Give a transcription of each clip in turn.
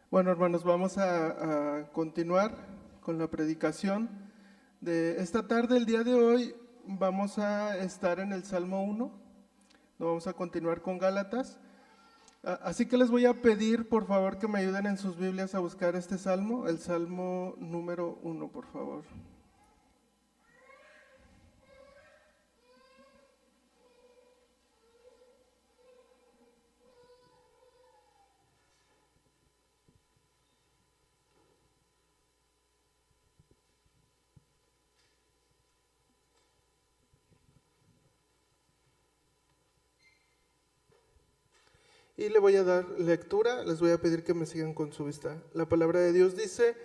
Bueno, hermanos, vamos a continuar con la predicación de esta tarde. El día de hoy vamos a estar en el Salmo 1, no vamos a continuar con Gálatas. Así que les voy a pedir, por favor, que me ayuden en sus Biblias a buscar este salmo, el Salmo número 1, por favor. Y le voy a dar lectura, les voy a pedir que me sigan con su vista. La palabra de Dios dice: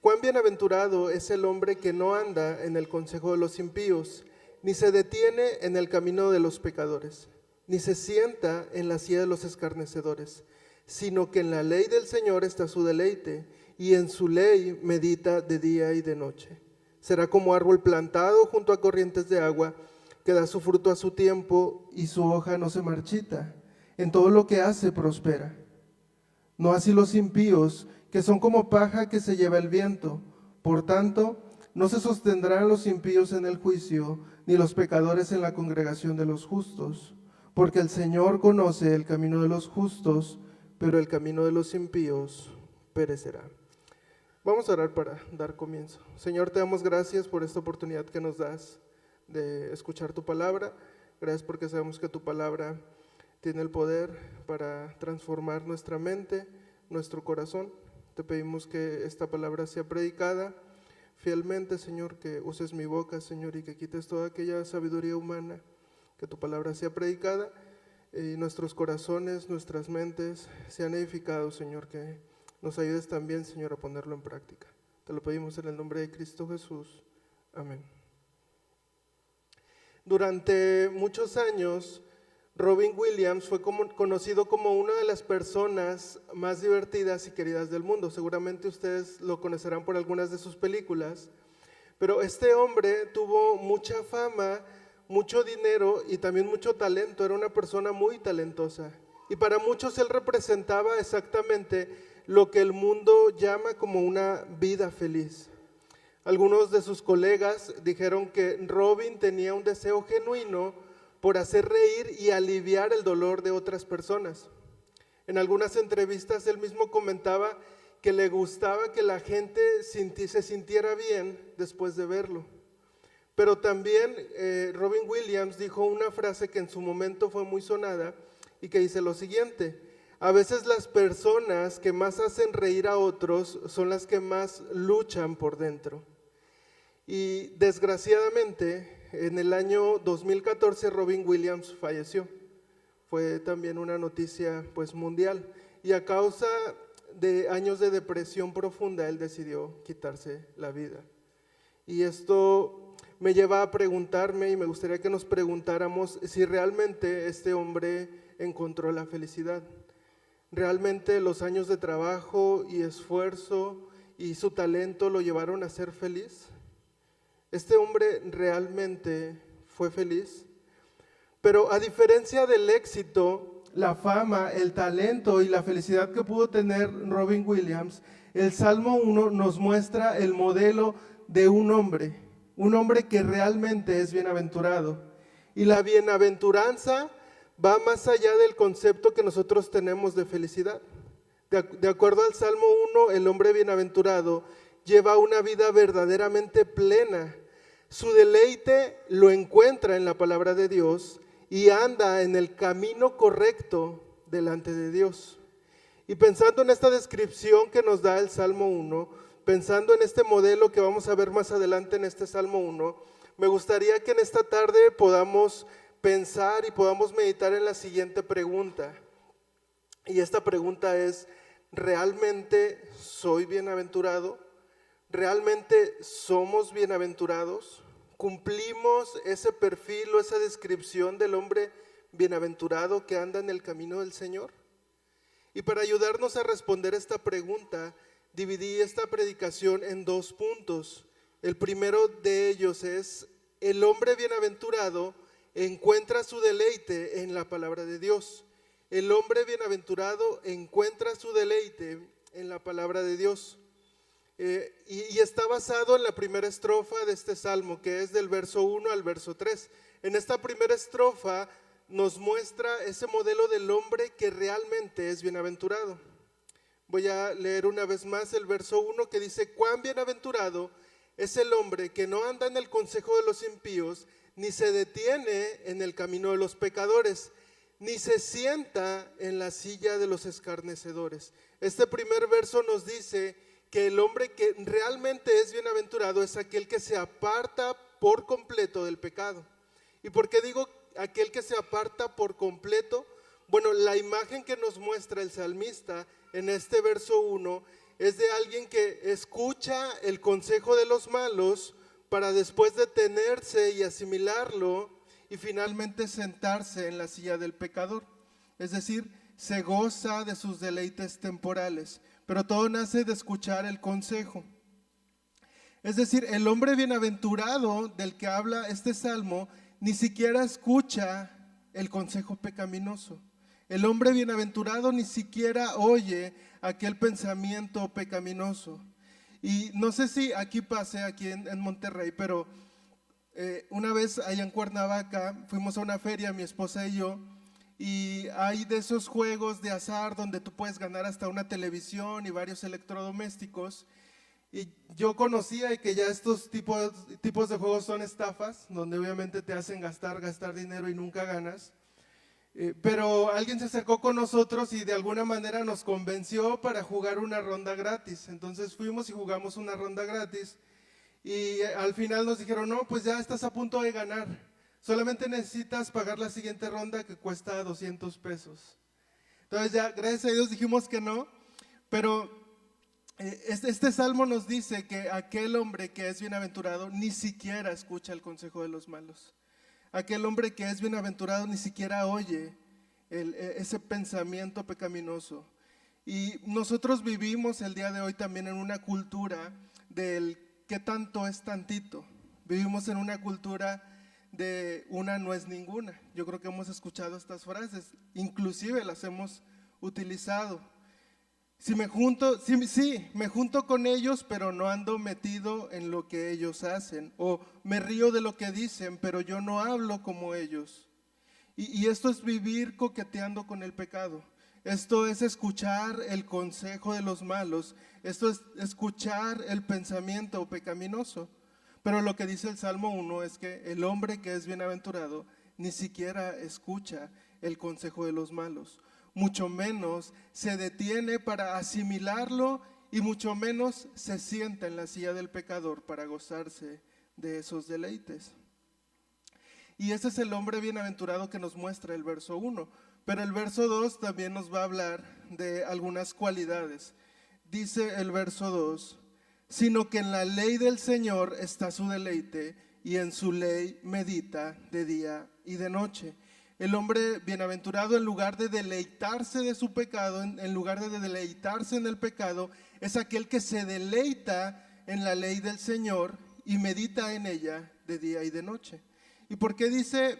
cuán bienaventurado es el hombre que no anda en el consejo de los impíos, ni se detiene en el camino de los pecadores, ni se sienta en la silla de los escarnecedores, sino que en la ley del Señor está su deleite, y en su ley medita de día y de noche. Será como árbol plantado junto a corrientes de agua, que da su fruto a su tiempo, y su hoja no se marchita. En todo lo que hace prospera. No así los impíos, que son como paja que se lleva el viento. Por tanto, no se sostendrán los impíos en el juicio, ni los pecadores en la congregación de los justos. Porque el Señor conoce el camino de los justos, pero el camino de los impíos perecerá. Vamos a orar para dar comienzo. Señor, te damos gracias por esta oportunidad que nos das de escuchar tu palabra. Gracias porque sabemos que tu palabra tiene el poder para transformar nuestra mente, nuestro corazón. Te pedimos que esta palabra sea predicada fielmente, Señor, que uses mi boca, Señor, y que quites toda aquella sabiduría humana, que tu palabra sea predicada y nuestros corazones, nuestras mentes sean edificados, Señor, que nos ayudes también, Señor, a ponerlo en práctica. Te lo pedimos en el nombre de Cristo Jesús. Amén. Durante muchos años, Robin Williams fue conocido como una de las personas más divertidas y queridas del mundo. Seguramente ustedes lo conocerán por algunas de sus películas, pero este hombre tuvo mucha fama, mucho dinero y también mucho talento. Era una persona muy talentosa y para muchos él representaba exactamente lo que el mundo llama como una vida feliz. Algunos de sus colegas dijeron que Robin tenía un deseo genuino por hacer reír y aliviar el dolor de otras personas. En algunas entrevistas él mismo comentaba que le gustaba que la gente se sintiera bien después de verlo. Pero también Robin Williams dijo una frase que en su momento fue muy sonada y que dice lo siguiente: a veces las personas que más hacen reír a otros son las que más luchan por dentro. Y desgraciadamente, en el año 2014 Robin Williams falleció. Fue también una noticia pues mundial y a causa de años de depresión profunda él decidió quitarse la vida. Y esto me lleva a preguntarme, y me gustaría que nos preguntáramos si realmente este hombre encontró la felicidad. ¿Realmente los años de trabajo y esfuerzo y su talento lo llevaron a ser feliz? ¿Este hombre realmente fue feliz? Pero a diferencia del éxito, la fama, el talento y la felicidad que pudo tener Robin Williams, el Salmo 1 nos muestra el modelo de un hombre que realmente es bienaventurado. Y la bienaventuranza va más allá del concepto que nosotros tenemos de felicidad. De acuerdo al Salmo 1, el hombre bienaventurado lleva una vida verdaderamente plena. Su deleite lo encuentra en la palabra de Dios y anda en el camino correcto delante de Dios. Y pensando en esta descripción que nos da el Salmo 1, pensando en este modelo que vamos a ver más adelante en este Salmo 1, me gustaría que en esta tarde podamos pensar y podamos meditar en la siguiente pregunta. Y esta pregunta es: ¿realmente soy bienaventurado? ¿Realmente somos bienaventurados? ¿Cumplimos ese perfil o esa descripción del hombre bienaventurado que anda en el camino del Señor? Y para ayudarnos a responder esta pregunta, dividí esta predicación en 2 puntos. El primero de ellos es: el hombre bienaventurado encuentra su deleite en la palabra de Dios. El hombre bienaventurado encuentra su deleite en la palabra de Dios. Y está basado en la primera estrofa de este salmo, que es del verso 1 al verso 3. En esta primera estrofa nos muestra ese modelo del hombre que realmente es bienaventurado. Voy a leer una vez más el verso 1 que dice: cuán bienaventurado es el hombre que no anda en el consejo de los impíos, ni se detiene en el camino de los pecadores, ni se sienta en la silla de los escarnecedores. Este primer verso nos dice que el hombre que realmente es bienaventurado es aquel que se aparta por completo del pecado. ¿Y por qué digo aquel que se aparta por completo? Bueno, la imagen que nos muestra el salmista en este verso 1 es de alguien que escucha el consejo de los malos para después detenerse y asimilarlo y finalmente sentarse en la silla del pecador. Es decir, se goza de sus deleites temporales, pero todo nace de escuchar el consejo. Es decir, el hombre bienaventurado del que habla este salmo ni siquiera escucha el consejo pecaminoso. El hombre bienaventurado ni siquiera oye aquel pensamiento pecaminoso. Y no sé si aquí pase, aquí en Monterrey, pero una vez allá en Cuernavaca fuimos a una feria, mi esposa y yo, y hay de esos juegos de azar donde tú puedes ganar hasta una televisión y varios electrodomésticos. Y yo conocía que ya estos tipos de juegos son estafas, donde obviamente te hacen gastar dinero y nunca ganas. Pero alguien se acercó con nosotros y de alguna manera nos convenció para jugar una ronda gratis. Entonces fuimos y jugamos una ronda gratis y al final nos dijeron: no, pues ya estás a punto de ganar, solamente necesitas pagar la siguiente ronda que cuesta 200 pesos. Entonces ya, gracias a Dios dijimos que no, pero este salmo nos dice que aquel hombre que es bienaventurado ni siquiera escucha el consejo de los malos. Aquel hombre que es bienaventurado ni siquiera oye ese pensamiento pecaminoso. Y nosotros vivimos el día de hoy también en una cultura del qué tanto es tantito. Vivimos en una cultura de una no es ninguna. Yo creo que hemos escuchado estas frases, inclusive las hemos utilizado. Me junto con ellos, pero no ando metido en lo que ellos hacen. O me río de lo que dicen, pero yo no hablo como ellos. Y esto es vivir coqueteando con el pecado. Esto es escuchar el consejo de los malos. Esto es escuchar el pensamiento pecaminoso. Pero lo que dice el Salmo 1 es que el hombre que es bienaventurado ni siquiera escucha el consejo de los malos. Mucho menos se detiene para asimilarlo y mucho menos se sienta en la silla del pecador para gozarse de esos deleites. Y ese es el hombre bienaventurado que nos muestra el verso 1. Pero el verso 2 también nos va a hablar de algunas cualidades. Dice el verso 2, sino que en la ley del Señor está su deleite y en su ley medita de día y de noche. El hombre bienaventurado, en lugar de deleitarse de su pecado, en lugar de deleitarse en el pecado, es aquel que se deleita en la ley del Señor y medita en ella de día y de noche. ¿Y por qué dice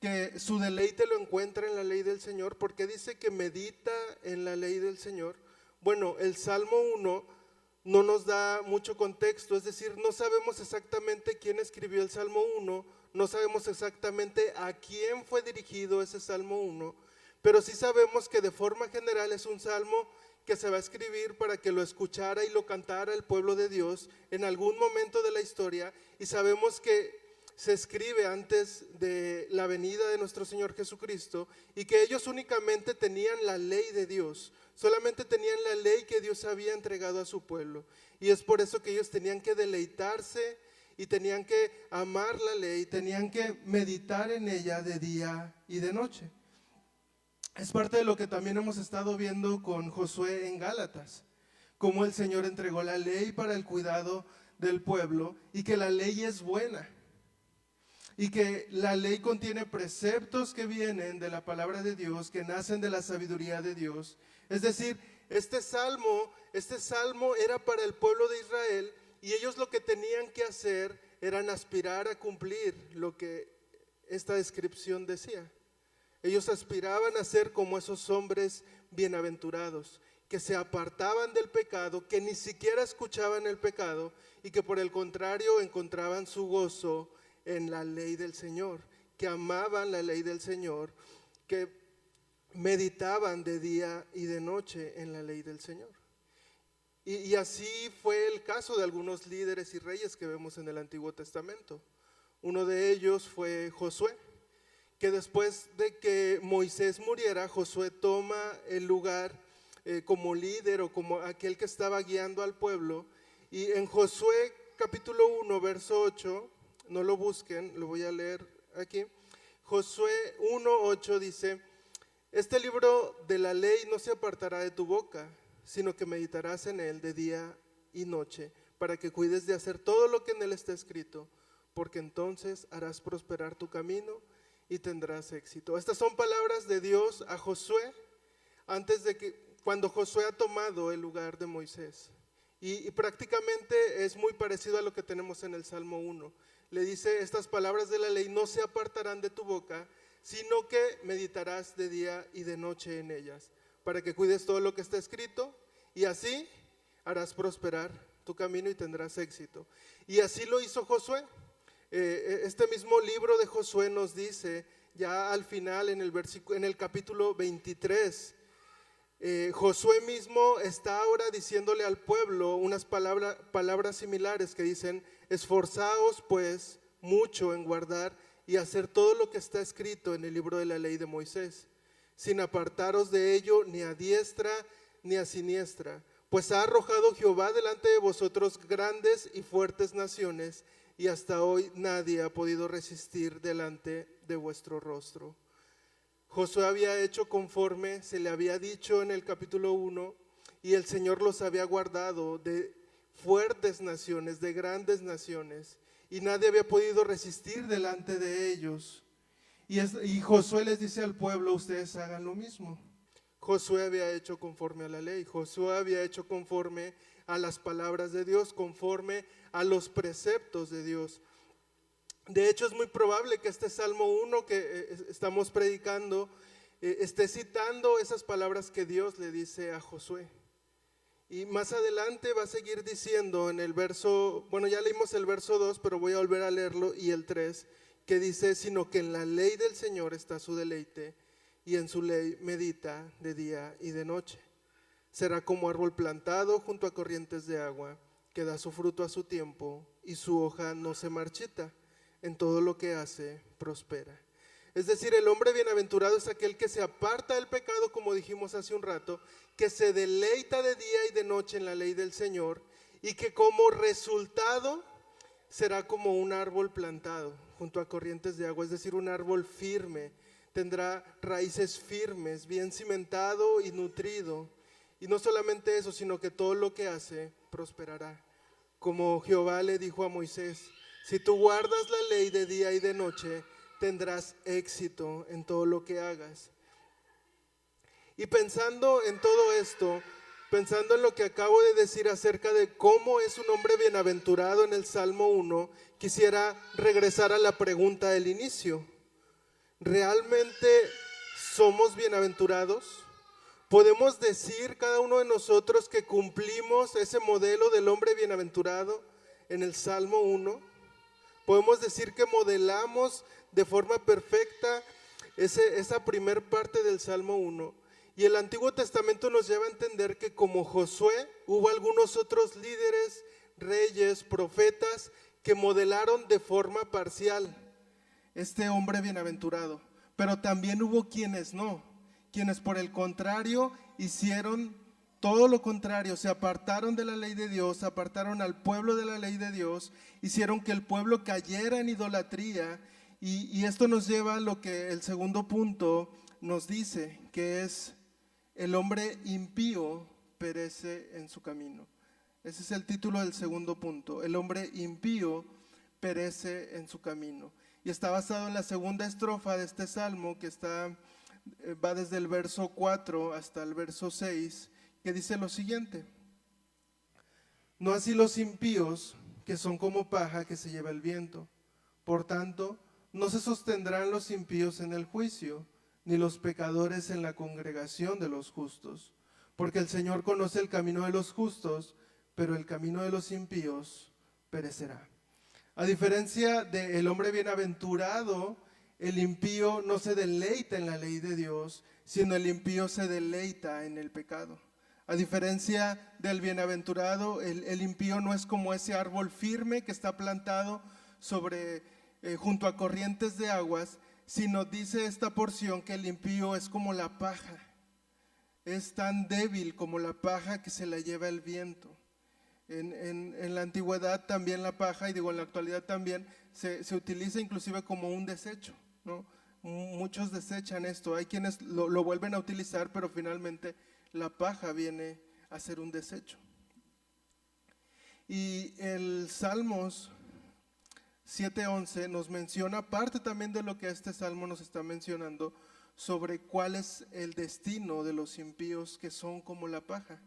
que su deleite lo encuentra en la ley del Señor? ¿Por qué dice que medita en la ley del Señor? Bueno, el Salmo 1 no nos da mucho contexto, es decir, no sabemos exactamente quién escribió el Salmo 1, no sabemos exactamente a quién fue dirigido ese Salmo 1, pero sí sabemos que de forma general es un salmo que se va a escribir para que lo escuchara y lo cantara el pueblo de Dios en algún momento de la historia, y sabemos que se escribe antes de la venida de nuestro Señor Jesucristo y que ellos únicamente tenían la ley de Dios, solamente tenían la ley que Dios había entregado a su pueblo, y es por eso que ellos tenían que deleitarse y tenían que amar la ley, tenían que meditar en ella de día y de noche. Es parte de lo que también hemos estado viendo con Josué en Gálatas, cómo el Señor entregó la ley para el cuidado del pueblo y que la ley es buena. Y que la ley contiene preceptos que vienen de la palabra de Dios, que nacen de la sabiduría de Dios. Es decir, este salmo era para el pueblo de Israel, y ellos lo que tenían que hacer eran aspirar a cumplir lo que esta descripción decía. Ellos aspiraban a ser como esos hombres bienaventurados, que se apartaban del pecado, que ni siquiera escuchaban el pecado y que por el contrario encontraban su gozo en la ley del Señor, que amaban la ley del Señor, que meditaban de día y de noche en la ley del Señor. Y así fue el caso de algunos líderes y reyes que vemos en el Antiguo Testamento. Uno de ellos fue Josué, que después de que Moisés muriera, Josué toma el lugar como líder o como aquel que estaba guiando al pueblo. Y en Josué capítulo 1, verso 8, no lo busquen, lo voy a leer aquí. Josué 1:8 dice: este libro de la ley no se apartará de tu boca, sino que meditarás en él de día y noche, para que cuides de hacer todo lo que en él está escrito, porque entonces harás prosperar tu camino y tendrás éxito. Estas son palabras de Dios a Josué cuando Josué ha tomado el lugar de Moisés. Y prácticamente es muy parecido a lo que tenemos en el Salmo 1. Le dice: estas palabras de la ley no se apartarán de tu boca, sino que meditarás de día y de noche en ellas, para que cuides todo lo que está escrito, y así harás prosperar tu camino y tendrás éxito. Y así lo hizo Josué. Este mismo libro de Josué nos dice, ya al final en el capítulo 23, Josué mismo está ahora diciéndole al pueblo unas palabras similares que dicen: esforzaos pues mucho en guardar y hacer todo lo que está escrito en el libro de la ley de Moisés, sin apartaros de ello ni a diestra ni a siniestra, pues ha arrojado Jehová delante de vosotros grandes y fuertes naciones, y hasta hoy nadie ha podido resistir delante de vuestro rostro. Josué había hecho conforme se le había dicho en el capítulo 1, y el Señor los había guardado de fuertes naciones, de grandes naciones, y nadie había podido resistir delante de ellos. Y Josué les dice al pueblo: ustedes hagan lo mismo. Josué había hecho conforme a la ley, Josué había hecho conforme a las palabras de Dios, conforme a los preceptos de Dios. De hecho, es muy probable que este Salmo 1 que estamos predicando esté citando esas palabras que Dios le dice a Josué. Y más adelante va a seguir diciendo en el verso, bueno, ya leímos el verso 2, pero voy a volver a leerlo, y el 3, que dice: sino que en la ley del Señor está su deleite, y en su ley medita de día y de noche. Será como árbol plantado junto a corrientes de agua, que da su fruto a su tiempo, y su hoja no se marchita. En todo lo que hace, prospera. Es decir, el hombre bienaventurado es aquel que se aparta del pecado, como dijimos hace un rato, que se deleita de día y de noche en la ley del Señor, y que como resultado será como un árbol plantado junto a corrientes de agua, es decir, un árbol firme, tendrá raíces firmes, bien cimentado y nutrido. Y no solamente eso, sino que todo lo que hace prosperará. Como Jehová le dijo a Moisés: si tú guardas la ley de día y de noche, tendrás éxito en todo lo que hagas. Y pensando en todo esto, pensando en lo que acabo de decir acerca de cómo es un hombre bienaventurado en el Salmo 1, quisiera regresar a la pregunta del inicio. ¿Realmente somos bienaventurados? ¿Podemos decir cada uno de nosotros que cumplimos ese modelo del hombre bienaventurado en el Salmo 1? ¿Podemos decir que modelamos de forma perfecta esa primer parte del Salmo 1? Y el Antiguo Testamento nos lleva a entender que como Josué, hubo algunos otros líderes, reyes, profetas que modelaron de forma parcial este hombre bienaventurado, pero también hubo quienes no, quienes por el contrario hicieron todo lo contrario, se apartaron de la ley de Dios, apartaron al pueblo de la ley de Dios, hicieron que el pueblo cayera en idolatría, y esto nos lleva a lo que el segundo punto nos dice, que es: el hombre impío perece en su camino. Ese es el título del segundo punto: el hombre impío perece en su camino. Y está basado en la segunda estrofa de este salmo, que va desde el verso 4 hasta el verso 6, que dice lo siguiente: no así los impíos, que son como paja que se lleva el viento. Por tanto, no se sostendrán los impíos en el juicio, ni los pecadores en la congregación de los justos. porque el Señor conoce el camino de los justos, pero el camino de los impíos perecerá. A diferencia del hombre bienaventurado, el impío no se deleita en la ley de Dios, sino el impío se deleita en el pecado. A diferencia del bienaventurado, el impío no es como ese árbol firme que está plantado junto a corrientes de aguas, sino dice esta porción que el impío es como la paja. Es tan débil como la paja que se la lleva el viento. En la antigüedad también la paja, y digo en la actualidad también, se utiliza inclusive como un desecho, ¿no? Muchos desechan esto, hay quienes lo vuelven a utilizar, pero finalmente la paja viene a ser un desecho. Y el Salmos 7:11 nos menciona parte también de lo que este salmo nos está mencionando, sobre cuál es el destino de los impíos que son como la paja.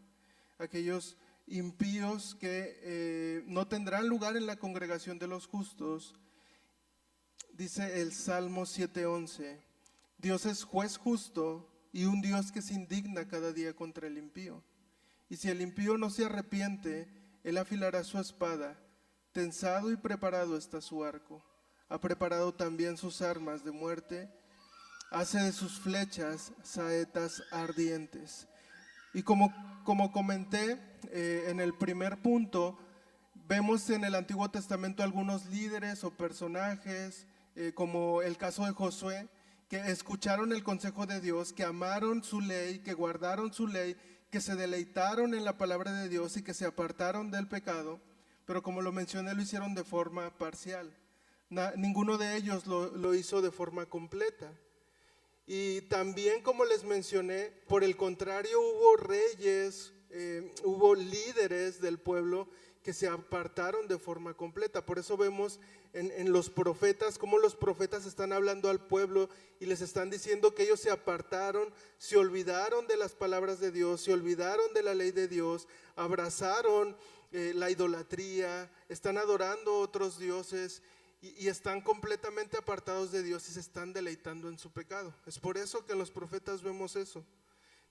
Aquellos impíos que no tendrán lugar en la congregación de los justos. Dice el Salmo 7:11, Dios es juez justo y un Dios que se indigna cada día contra el impío. Y si el impío no se arrepiente, él afilará su espada, tensado y preparado está su arco. Ha preparado también sus armas de muerte, hace de sus flechas saetas ardientes. Y como comenté en el primer punto, vemos en el Antiguo Testamento algunos líderes o personajes, como el caso de Josué, que escucharon el consejo de Dios, que amaron su ley, que guardaron su ley, que se deleitaron en la palabra de Dios y que se apartaron del pecado, pero como lo mencioné, lo hicieron de forma parcial. Ninguno de ellos lo hizo de forma completa. Y también, como les mencioné, por el contrario, hubo reyes, hubo líderes del pueblo que se apartaron de forma completa. Por eso vemos en los profetas, cómo los profetas están hablando al pueblo y les están diciendo que ellos se apartaron, se olvidaron de las palabras de Dios, se olvidaron de la ley de Dios, abrazaron la idolatría, están adorando otros dioses y están completamente apartados de Dios y se están deleitando en su pecado. Es por eso que en los profetas vemos eso.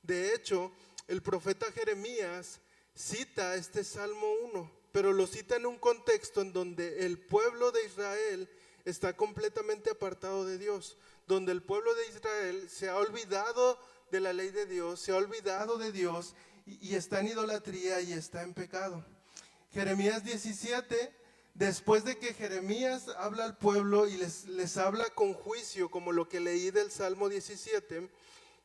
De hecho, el profeta Jeremías cita este Salmo 1, pero lo cita en un contexto en donde el pueblo de Israel está completamente apartado de Dios, donde el pueblo de Israel se ha olvidado de la ley de Dios, se ha olvidado de Dios y está en idolatría y está en pecado. Jeremías 17, después de que Jeremías habla al pueblo y les habla con juicio, como lo que leí del Salmo 17,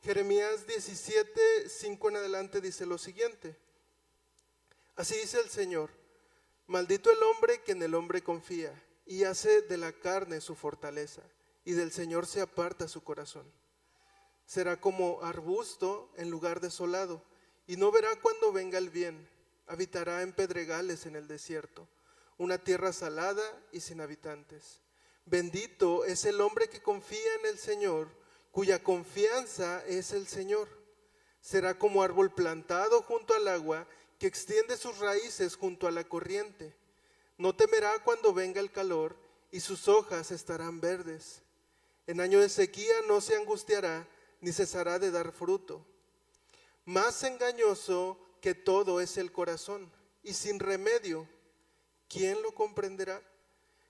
Jeremías 17, 5 en adelante dice lo siguiente: así dice el Señor, maldito el hombre que en el hombre confía y hace de la carne su fortaleza, y del Señor se aparta su corazón. Será como arbusto en lugar desolado, y no verá cuando venga el bien. Habitará en pedregales en el desierto, una tierra salada y sin habitantes. Bendito es el hombre que confía en el Señor, cuya confianza es el Señor. Será como árbol plantado junto al agua, que extiende sus raíces junto a la corriente. No temerá cuando venga el calor, y sus hojas estarán verdes. En año de sequía no se angustiará, ni cesará de dar fruto. Más engañoso que todo es el corazón, y sin remedio, ¿quién lo comprenderá?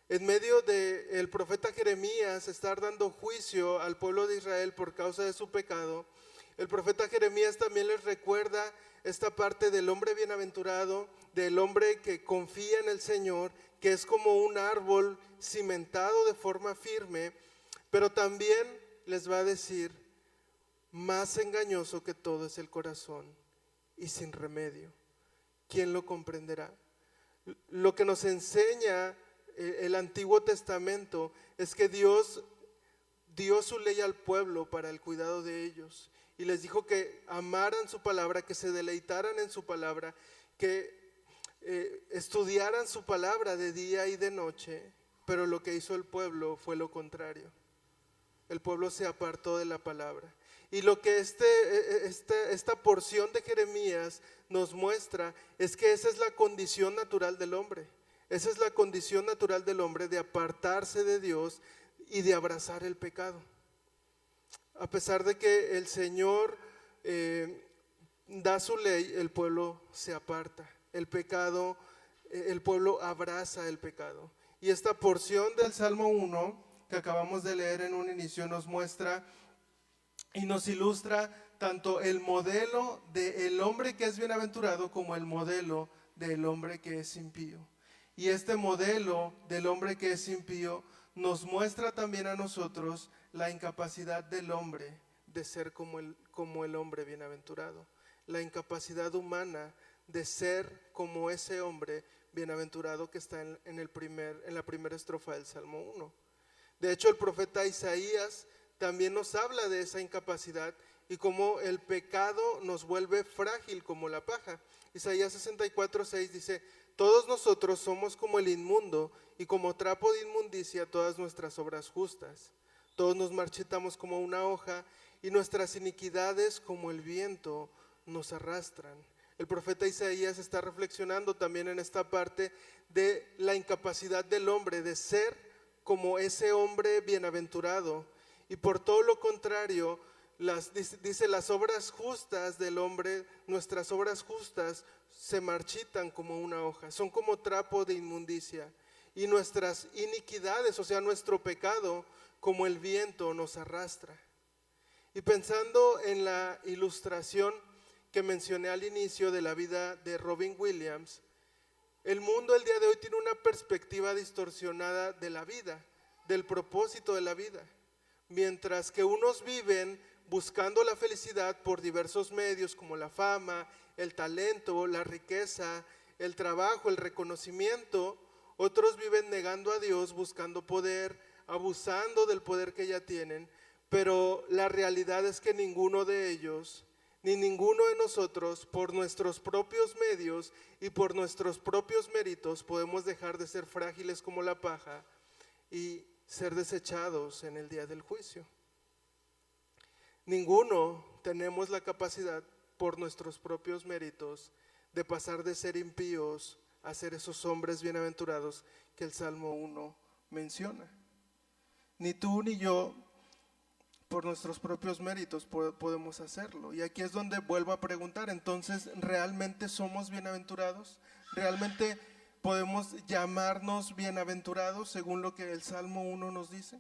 En medio de el profeta Jeremías estar dando juicio al pueblo de Israel por causa de su pecado, el profeta Jeremías también les recuerda esta parte del hombre bienaventurado, del hombre que confía en el Señor, que es como un árbol cimentado de forma firme, pero también les va a decir, más engañoso que todo es el corazón y sin remedio, ¿quién lo comprenderá? Lo que nos enseña el Antiguo Testamento es que Dios dio su ley al pueblo para el cuidado de ellos y les dijo que amaran su palabra, que se deleitaran en su palabra, que estudiaran su palabra de día y de noche, pero lo que hizo el pueblo fue lo contrario. El pueblo se apartó de la palabra. Y lo que esta porción de Jeremías nos muestra es que esa es la condición natural del hombre. Esa es la condición natural del hombre, de apartarse de Dios y de abrazar el pecado. A pesar de que el Señor da su ley, el pueblo se aparta. El pecado, el pueblo abraza el pecado. Y esta porción del Salmo 1 que acabamos de leer en un inicio nos muestra y nos ilustra tanto el modelo del hombre que es bienaventurado como el modelo del hombre que es impío. Y este modelo del hombre que es impío nos muestra también a nosotros la incapacidad del hombre de ser como el hombre bienaventurado. La incapacidad humana de ser como ese hombre bienaventurado que está en la primera estrofa del Salmo 1. De hecho, el profeta Isaías también nos habla de esa incapacidad y cómo el pecado nos vuelve frágil como la paja. Isaías 64:6 dice: todos nosotros somos como el inmundo y como trapo de inmundicia todas nuestras obras justas. Todos nos marchitamos como una hoja y nuestras iniquidades como el viento nos arrastran. El profeta Isaías está reflexionando también en esta parte de la incapacidad del hombre de ser como ese hombre bienaventurado. Y por todo lo contrario, dice las obras justas del hombre, nuestras obras justas se marchitan como una hoja, son como trapo de inmundicia. Y nuestras iniquidades, o sea, nuestro pecado, como el viento nos arrastra. Y pensando en la ilustración que mencioné al inicio de la vida de Robin Williams, el mundo el día de hoy tiene una perspectiva distorsionada de la vida, del propósito de la vida. Mientras que unos viven buscando la felicidad por diversos medios como la fama, el talento, la riqueza, el trabajo, el reconocimiento, otros viven negando a Dios, buscando poder, abusando del poder que ya tienen, pero la realidad es que ninguno de ellos, ni ninguno de nosotros, por nuestros propios medios y por nuestros propios méritos, podemos dejar de ser frágiles como la paja y ser desechados en el día del juicio. Ninguno tenemos la capacidad por nuestros propios méritos de pasar de ser impíos a ser esos hombres bienaventurados que el Salmo 1 menciona. Ni tú ni yo por nuestros propios méritos podemos hacerlo. Y aquí es donde vuelvo a preguntar, entonces, ¿realmente somos bienaventurados? ¿Realmente podemos llamarnos bienaventurados según lo que el Salmo 1 nos dice?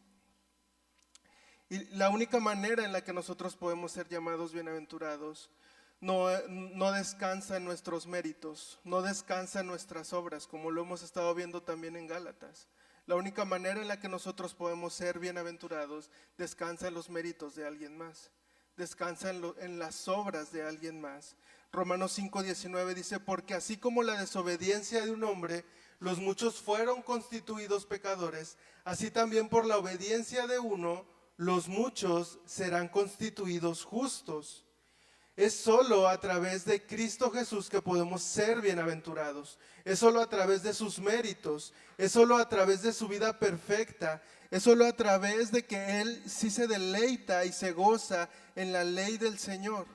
Y la única manera en la que nosotros podemos ser llamados bienaventurados no descansa en nuestros méritos, no descansa en nuestras obras, como lo hemos estado viendo también en Gálatas. La única manera en la que nosotros podemos ser bienaventurados descansa en los méritos de alguien más, descansa en las obras de alguien más. Romanos 5:19 dice: porque así como la desobediencia de un hombre, los muchos fueron constituidos pecadores, así también por la obediencia de uno, los muchos serán constituidos justos. Es solo a través de Cristo Jesús que podemos ser bienaventurados. Es solo a través de sus méritos. Es solo a través de su vida perfecta. Es solo a través de que Él sí se deleita y se goza en la ley del Señor.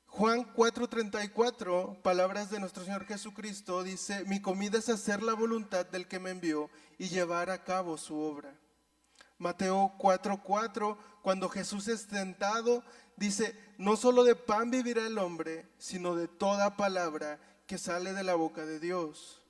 Juan 4:34, palabras de nuestro Señor Jesucristo, dice: mi comida es hacer la voluntad del que me envió y llevar a cabo su obra. Mateo 4:4, cuando Jesús es tentado, dice: no solo de pan vivirá el hombre, sino de toda palabra que sale de la boca de Dios.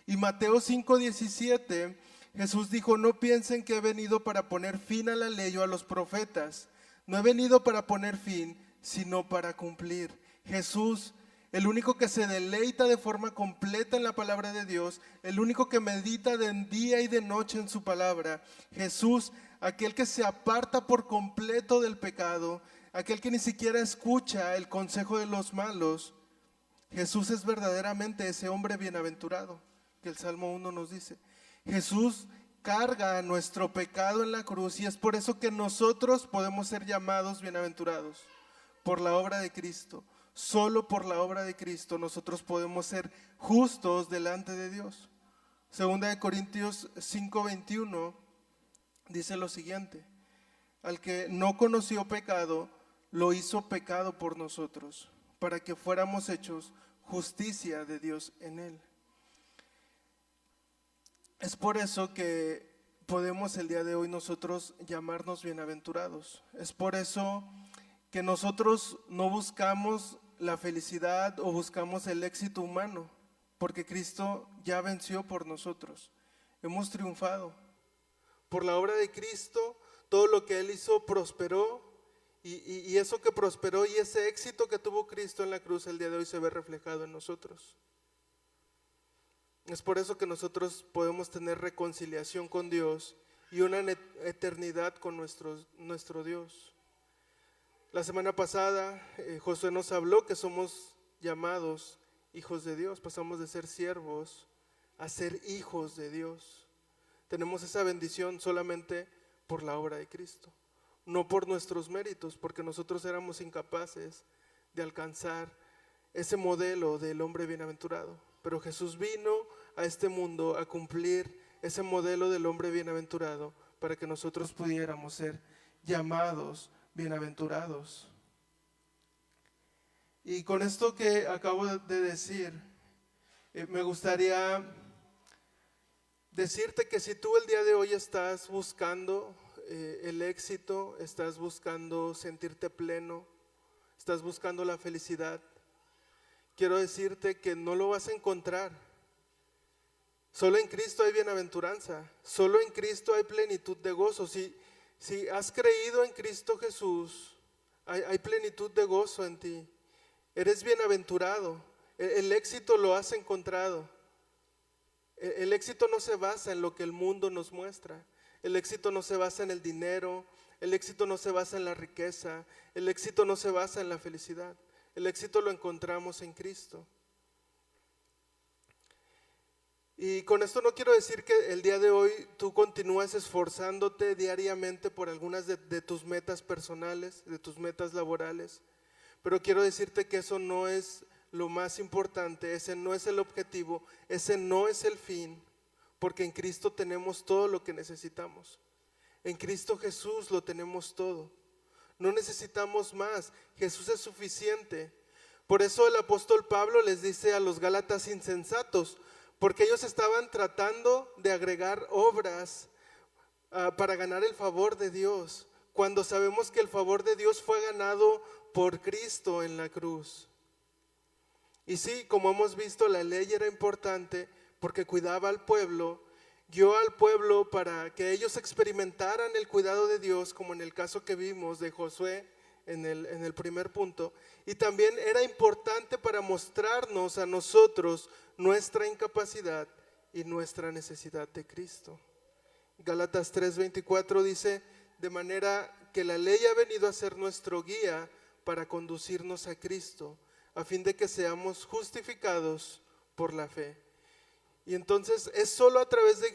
Y Mateo 5:17, Jesús dijo: no piensen que he venido para poner fin a la ley o a los profetas. No he venido para poner fin, sino para cumplir. Jesús, el único que se deleita de forma completa en la palabra de Dios, el único que medita de día y de noche en su palabra. Jesús, aquel que se aparta por completo del pecado, aquel que ni siquiera escucha el consejo de los malos. Jesús es verdaderamente ese hombre bienaventurado que el Salmo 1 nos dice. Jesús carga nuestro pecado en la cruz y es por eso que nosotros podemos ser llamados bienaventurados, por la obra de Cristo. Solo por la obra de Cristo nosotros podemos ser justos delante de Dios. Segunda de Corintios 5:21 dice lo siguiente: al que no conoció pecado, lo hizo pecado por nosotros, para que fuéramos hechos justicia de Dios en él. Es por eso que podemos el día de hoy nosotros llamarnos bienaventurados. Es por eso que nosotros no buscamos la felicidad o buscamos el éxito humano, porque Cristo ya venció por nosotros. Hemos triunfado. Por la obra de Cristo, todo lo que Él hizo prosperó, y eso que prosperó y ese éxito que tuvo Cristo en la cruz el día de hoy se ve reflejado en nosotros. Es por eso que nosotros podemos tener reconciliación con Dios y una eternidad con nuestro Dios. La semana pasada Josué nos habló que somos llamados hijos de Dios, pasamos de ser siervos a ser hijos de Dios. Tenemos esa bendición solamente por la obra de Cristo, no por nuestros méritos, porque nosotros éramos incapaces de alcanzar ese modelo del hombre bienaventurado. Pero Jesús vino a este mundo a cumplir ese modelo del hombre bienaventurado para que nosotros pudiéramos ser llamados bienaventurados. Y con esto que acabo de decir, me gustaría decirte que si tú el día de hoy estás buscando el éxito, estás buscando sentirte pleno, estás buscando la felicidad, quiero decirte que no lo vas a encontrar. Solo en Cristo hay bienaventuranza, solo en Cristo hay plenitud de gozo. Si has creído en Cristo Jesús, hay plenitud de gozo en ti. Eres bienaventurado, el éxito lo has encontrado. El éxito no se basa en lo que el mundo nos muestra. El éxito no se basa en el dinero, el éxito no se basa en la riqueza, el éxito no se basa en la felicidad. El éxito lo encontramos en Cristo. Y con esto no quiero decir que el día de hoy tú continúes esforzándote diariamente por algunas de tus metas personales, de tus metas laborales, pero quiero decirte que eso no es lo más importante, ese no es el objetivo, ese no es el fin, porque en Cristo tenemos todo lo que necesitamos. En Cristo Jesús lo tenemos todo. No necesitamos más, Jesús es suficiente. Por eso el apóstol Pablo les dice a los Gálatas insensatos, porque ellos estaban tratando de agregar obras para ganar el favor de Dios, cuando sabemos que el favor de Dios fue ganado por Cristo en la cruz. Y sí, como hemos visto, la ley era importante porque cuidaba al pueblo, guió al pueblo para que ellos experimentaran el cuidado de Dios, como en el caso que vimos de Josué en el primer punto, y también era importante para mostrarnos a nosotros nuestra incapacidad y nuestra necesidad de Cristo. Gálatas 3:24 dice, de manera que la ley ha venido a ser nuestro guía para conducirnos a Cristo, a fin de que seamos justificados por la fe. Y entonces es solo a través de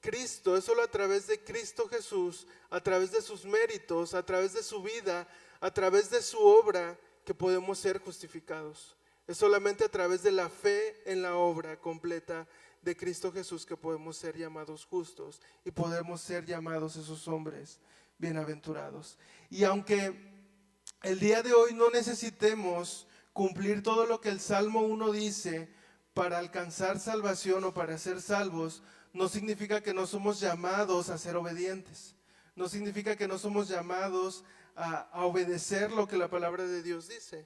Cristo, es solo a través de Cristo Jesús, a través de sus méritos, a través de su vida, a través de su obra, que podemos ser justificados. Es solamente a través de la fe en la obra completa de Cristo Jesús que podemos ser llamados justos y podemos ser llamados esos hombres bienaventurados. Y aunque el día de hoy no necesitemos cumplir todo lo que el Salmo 1 dice para alcanzar salvación o para ser salvos, no significa que no somos llamados a ser obedientes. No significa que no somos llamados a obedecer lo que la palabra de Dios dice.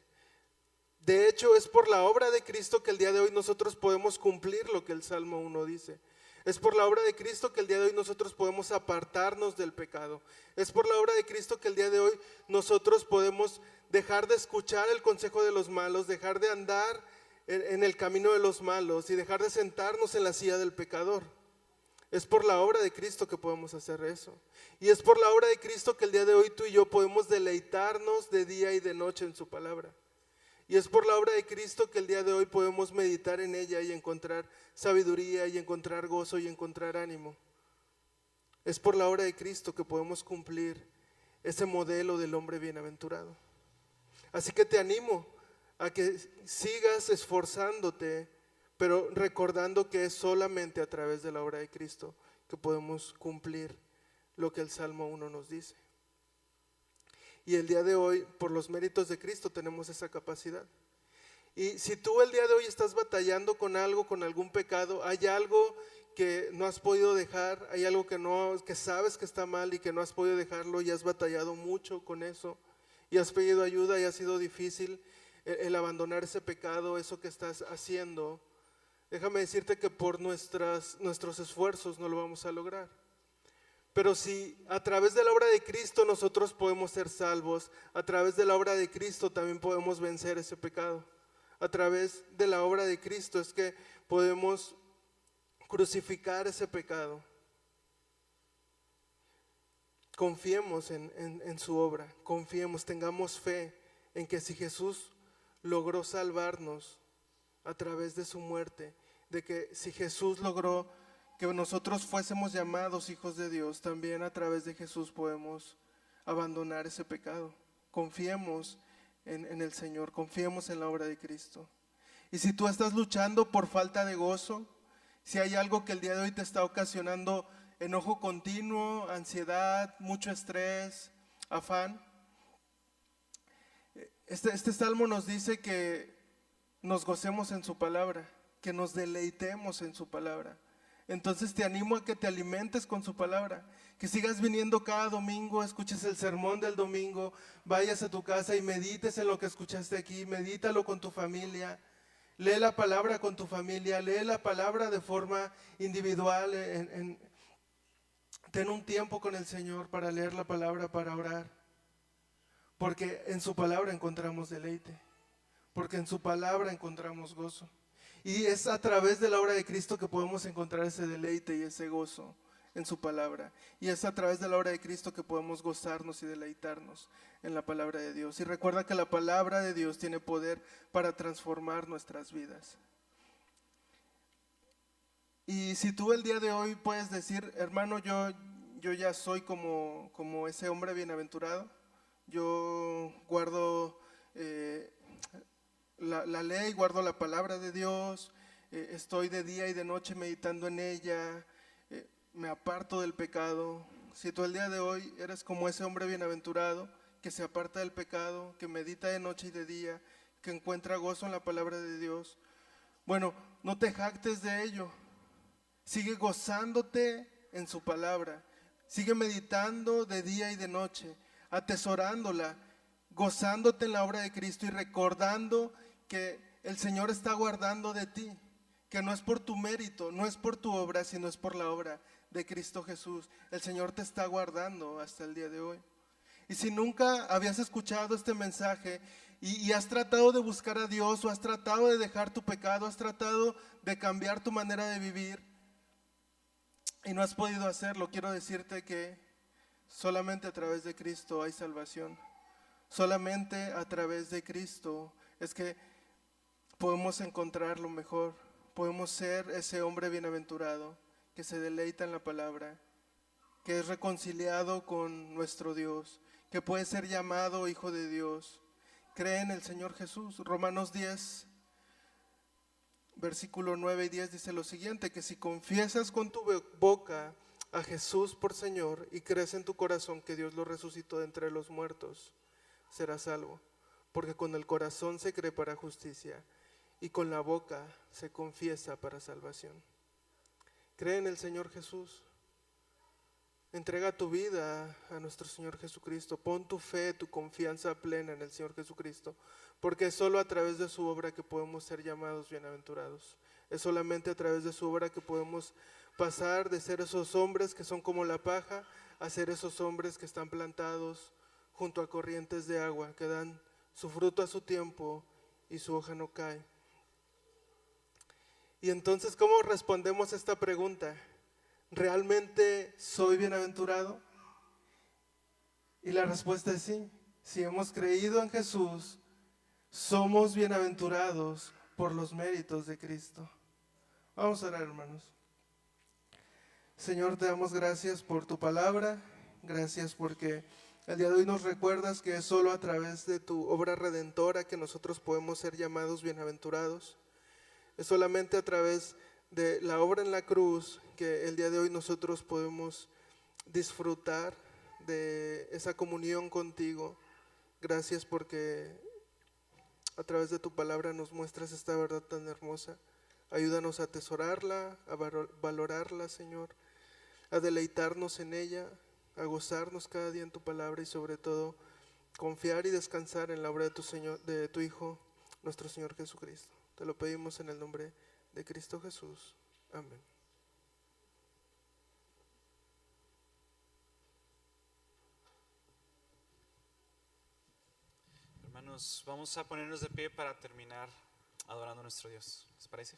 De hecho, es por la obra de Cristo que el día de hoy nosotros podemos cumplir lo que el Salmo 1 dice. Es por la obra de Cristo que el día de hoy nosotros podemos apartarnos del pecado. Es por la obra de Cristo que el día de hoy nosotros podemos dejar de escuchar el consejo de los malos, dejar de andar en el camino de los malos y dejar de sentarnos en la silla del pecador. Es por la obra de Cristo que podemos hacer eso. Y es por la obra de Cristo que el día de hoy tú y yo podemos deleitarnos de día y de noche en su palabra. Y es por la obra de Cristo que el día de hoy podemos meditar en ella y encontrar sabiduría y encontrar gozo y encontrar ánimo. Es por la obra de Cristo que podemos cumplir ese modelo del hombre bienaventurado. Así que te animo a que sigas esforzándote, pero recordando que es solamente a través de la obra de Cristo que podemos cumplir lo que el Salmo 1 nos dice. Y el día de hoy, por los méritos de Cristo, tenemos esa capacidad. Y si tú el día de hoy estás batallando con algo, con algún pecado, hay algo que no has podido dejar, hay algo que sabes que está mal y que no has podido dejarlo y has batallado mucho con eso y has pedido ayuda y ha sido difícil, el abandonar ese pecado, eso que estás haciendo, déjame decirte que por nuestros esfuerzos no lo vamos a lograr. Pero si a través de la obra de Cristo nosotros podemos ser salvos, a través de la obra de Cristo también podemos vencer ese pecado. A través de la obra de Cristo es que podemos crucificar ese pecado. Confiemos en su obra, confiemos, tengamos fe en que si Jesús logró salvarnos a través de su muerte, de que si Jesús logró que nosotros fuésemos llamados hijos de Dios, también a través de Jesús podemos abandonar ese pecado. Confiemos en el Señor, confiemos en la obra de Cristo. Y si tú estás luchando por falta de gozo, si hay algo que el día de hoy te está ocasionando enojo continuo, ansiedad, mucho estrés, afán, este salmo nos dice que nos gocemos en su palabra, que nos deleitemos en su palabra. Entonces te animo a que te alimentes con su palabra, que sigas viniendo cada domingo, escuches el sermón del domingo, vayas a tu casa y medites en lo que escuchaste aquí, medítalo con tu familia, lee la palabra con tu familia, lee la palabra de forma individual, ten un tiempo con el Señor para leer la palabra, para orar, porque en su palabra encontramos deleite, porque en su palabra encontramos gozo. Y es a través de la obra de Cristo que podemos encontrar ese deleite y ese gozo en su palabra. Y es a través de la obra de Cristo que podemos gozarnos y deleitarnos en la palabra de Dios. Y recuerda que la palabra de Dios tiene poder para transformar nuestras vidas. Y si tú el día de hoy puedes decir, hermano, yo ya soy como ese hombre bienaventurado, yo guardo la ley, guardo la palabra de Dios, estoy de día y de noche meditando en ella, me aparto del pecado. Si tú el día de hoy eres como ese hombre bienaventurado que se aparta del pecado, que medita de noche y de día, que encuentra gozo en la palabra de Dios, bueno, no te jactes de ello, sigue gozándote en su palabra, sigue meditando de día y de noche, atesorándola, gozándote en la obra de Cristo y recordando que el Señor está guardando de ti, que no es por tu mérito, no es por tu obra, sino es por la obra de Cristo Jesús. El Señor te está guardando hasta el día de hoy. Y si nunca habías escuchado este mensaje y has tratado de buscar a Dios, o has tratado de dejar tu pecado, has tratado de cambiar tu manera de vivir y no has podido hacerlo, quiero decirte que solamente a través de Cristo hay salvación. Solamente a través de Cristo es que podemos encontrar lo mejor, podemos ser ese hombre bienaventurado que se deleita en la palabra, que es reconciliado con nuestro Dios, que puede ser llamado hijo de Dios. Cree en el Señor Jesús. Romanos 10, versículo 9 y 10 dice lo siguiente, que si confiesas con tu boca a Jesús por Señor y crees en tu corazón que Dios lo resucitó de entre los muertos, serás salvo, porque con el corazón se cree para justicia y con la boca se confiesa para salvación. Cree en el Señor Jesús, entrega tu vida a nuestro Señor Jesucristo, pon tu fe, tu confianza plena en el Señor Jesucristo, porque es solo a través de su obra que podemos ser llamados bienaventurados, es solamente a través de su obra que podemos pasar de ser esos hombres que son como la paja a ser esos hombres que están plantados junto a corrientes de agua, que dan su fruto a su tiempo y su hoja no cae. Y entonces, ¿cómo respondemos a esta pregunta? ¿Realmente soy bienaventurado? Y la respuesta es sí. Si hemos creído en Jesús, somos bienaventurados por los méritos de Cristo. Vamos a orar, hermanos. Señor, te damos gracias por tu palabra, gracias porque el día de hoy nos recuerdas que es solo a través de tu obra redentora que nosotros podemos ser llamados bienaventurados. Es solamente a través de la obra en la cruz que el día de hoy nosotros podemos disfrutar de esa comunión contigo. Gracias porque a través de tu palabra nos muestras esta verdad tan hermosa. Ayúdanos a atesorarla, a valorarla, Señor, a deleitarnos en ella, a gozarnos cada día en tu palabra y sobre todo confiar y descansar en la obra de tu Señor, de tu Hijo nuestro Señor Jesucristo. Te lo pedimos en el nombre de Cristo Jesús. Amén. Hermanos, vamos a ponernos de pie para terminar adorando a nuestro Dios. ¿Les parece?